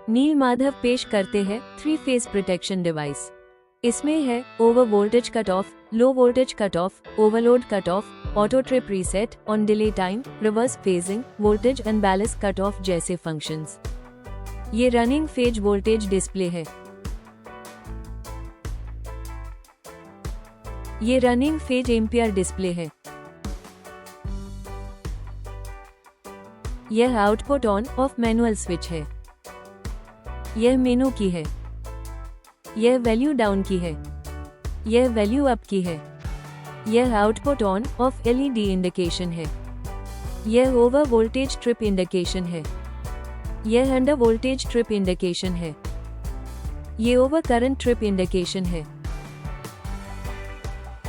नील माधव पेश करते हैं 3 फेज प्रोटेक्शन डिवाइस। इसमें है over voltage cut off, low voltage cut off, overload cut off, auto trip reset, on delay time, reverse phasing, voltage unbalance cut off जैसे functions. ये running phase voltage display है। ये running phase ampere display है। यह output on off manual switch है। यह मेनू की है। यह वैल्यू डाउन की है। यह वैल्यू अप की है। यह output on off LED indication है। यह ओवर वोल्टेज ट्रिप इंडिकेशन है। यह अंडर वोल्टेज ट्रिप इंडिकेशन है। ये ओवर करंट ट्रिप इंडिकेशन है।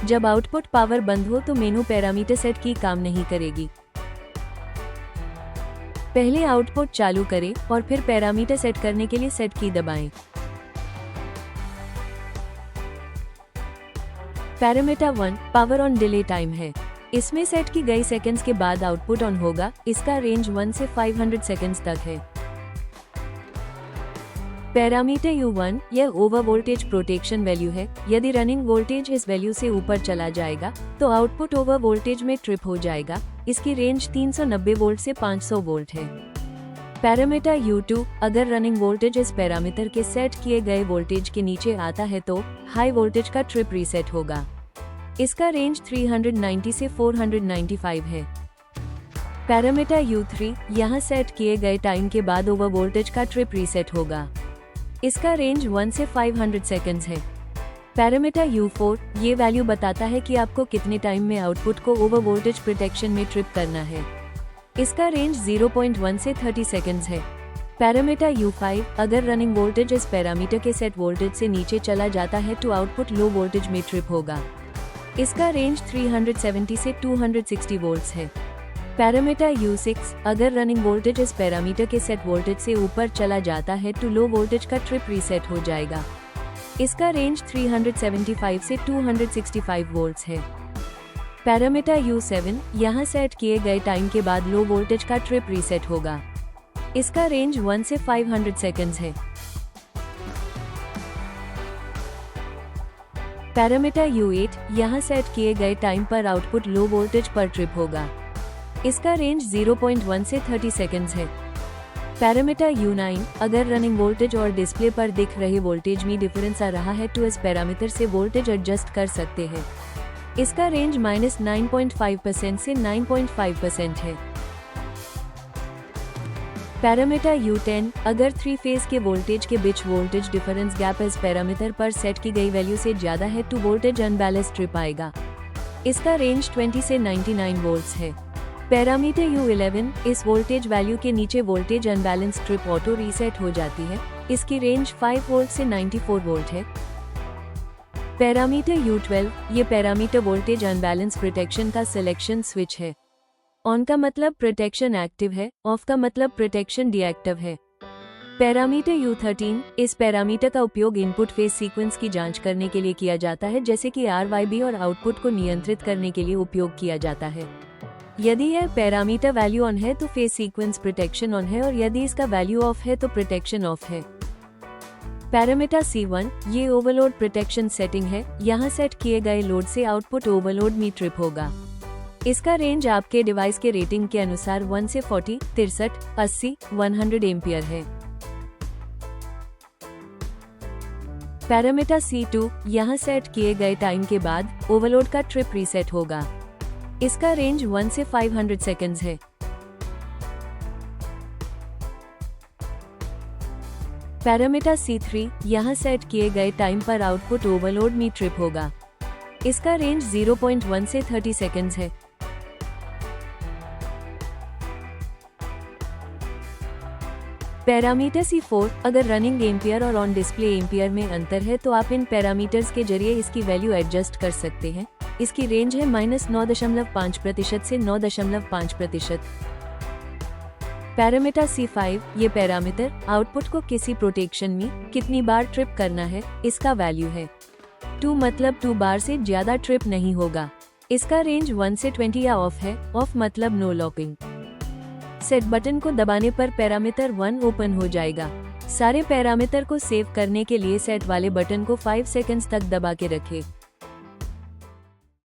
जब आउटपुट पावर बंद हो तो मेनू पैरामीटर सेट की काम नहीं करेगी। पहले आउटपुट चालू करें और फिर पैरामीटर सेट करने के लिए सेट की दबाएं। Parameter 1 power on delay time है। इसमें सेट की गई सेकंड्स के बाद आउटपुट ऑन होगा। इसका रेंज 1 से 500 सेकंड्स तक है। पैरामीटर U1 यह ओवर वोल्टेज प्रोटेक्शन वैल्यू है। यदि रनिंग वोल्टेज इस वैल्यू से ऊपर चला जाएगा तो आउटपुट ओवर वोल्टेज में ट्रिप हो जाएगा। इसकी रेंज 390 वोल्ट से 500 वोल्ट है। पैरामीटर U2 अगर रनिंग वोल्टेज इस पैरामीटर के सेट किए गए वोल्टेज के नीचे आता है तो हाई वोल्टेज का ट्रिप रीसेट होगा। इसका रेंज 390 से 495 है। पैरामीटर U3 यहाँ सेट किए गए टाइम के बाद ओवर वोल्टेज का ट्रिप रीसेट होगा। इसका रेंज 1 से 500 सेकंड्स है। पैरामीटर U4 ये वैल्यू बताता है कि आपको कितने टाइम में आउटपुट को ओवर वोल्टेज प्रोटेक्शन में ट्रिप करना है। इसका रेंज 0.1 से 30 सेकंड्स है। पैरामीटर U5 अगर रनिंग वोल्टेज इस पैरामीटर के सेट वोल्टेज से नीचे चला जाता है तो आउटपुट लो वोल्टेज में ट्रिप होगा। इसका रेंज 370 से 260 वोल्ट्स है। पैरामीटर U6 अगर रनिंग वोल्टेज इस पैरामीटर के सेट वोल्टेज से ऊपर चला जाता है तो लो वोल्टेज का ट्रिप रीसेट हो जाएगा। इसका रेंज 375 से 265 वोल्ट्स है। पैरामीटर U7 यहाँ सेट किए गए टाइम के बाद लो वोल्टेज का ट्रिप रीसेट होगा। इसका रेंज 1 से 500 सेकंड्स है। पैरामीटर U8 यहाँ सेट किए गए टाइम पर आउटपुट लो वोल्टेज पर ट्रिप होगा। इसका रेंज 0.1 से 30 सेकंड्स है। पैरामीटर U9 अगर रनिंग वोल्टेज और डिस्प्ले पर दिख रहे वोल्टेज में डिफरेंस आ रहा है तो इस पैरामीटर से वोल्टेज एडजस्ट कर सकते हैं। इसका रेंज -9.5% से 9.5% है। पैरामीटर U10 अगर 3 फेज के वोल्टेज के बीच वोल्टेज डिफरेंस गैप इस पैरामीटर पर सेट की गई वैल्यू से ज्यादा है तो वोल्टेज अनबैलेंस ट्रिप आएगा। इसका रेंज 20 से 99 वोल्ट्स है। पैरामीटर U11 इस वोल्टेज वैल्यू के नीचे voltage unbalance trip auto reset हो जाती है। इसकी रेंज 5 वोल्ट से 94 वोल्ट है। पैरामीटर U12 ये पैरामीटर वोल्टेज अनबैलेंस प्रोटेक्शन का सिलेक्शन स्विच है। ऑन का मतलब प्रोटेक्शन एक्टिव है, ऑफ का मतलब प्रोटेक्शन डीएक्टिव है। पैरामीटर U13 इस पैरामीटर का उपयोग इनपुट फेज सीक्वेंस की जांच करने के लिए किया जाता है, जैसे कि RYB और आउटपुट को नियंत्रित करने के लिए उपयोग किया जाता है। यदि यह पैरामीटर वैल्यू ऑन है तो फेज सीक्वेंस प्रोटेक्शन ऑन है और यदि इसका वैल्यू ऑफ है तो प्रोटेक्शन ऑफ है। पैरामीटर C1 ये ओवरलोड प्रोटेक्शन सेटिंग है। यहाँ सेट किए गए लोड से आउटपुट ओवरलोड में ट्रिप होगा। इसका रेंज आपके डिवाइस के रेटिंग के अनुसार 1 से 40, 63, 80, 100 एम्पियर है। पैरामीटर C2 यहाँ सेट किए गए टाइम के बाद ओवरलोड का ट्रिप रीसेट होगा। इसका रेंज 1 से 500 सेकंड्स है। पैरामीटर C3 यहाँ सेट किए गए टाइम पर आउटपुट ओवरलोड में ट्रिप होगा। इसका रेंज 0.1 से 30 सेकंड्स है। पैरामीटर C4 अगर रनिंग एम्पियर और ऑन डिस्प्ले एम्पियर में अंतर है तो आप इन पैरामीटर्स के जरिए इसकी वैल्यू एडजस्ट कर सकते हैं। इसकी रेंज है -9.5% से 9.5%। पैरामीटर C5 ये पैरामीटर आउटपुट को किसी प्रोटेक्शन में कितनी बार ट्रिप करना है इसका वैल्यू है। 2 मतलब 2 बार से ज्यादा ट्रिप नहीं होगा। इसका रेंज 1 से 20 या ऑफ है। ऑफ मतलब नो लॉकिंग। सेट बटन को दबाने पर पैरामीटर 1 ओपन हो जाएगा। सारे पैरामीटर को सेव करने के लिए सेट वाले बटन को 5 सेकंड्स तक दबा के रखें।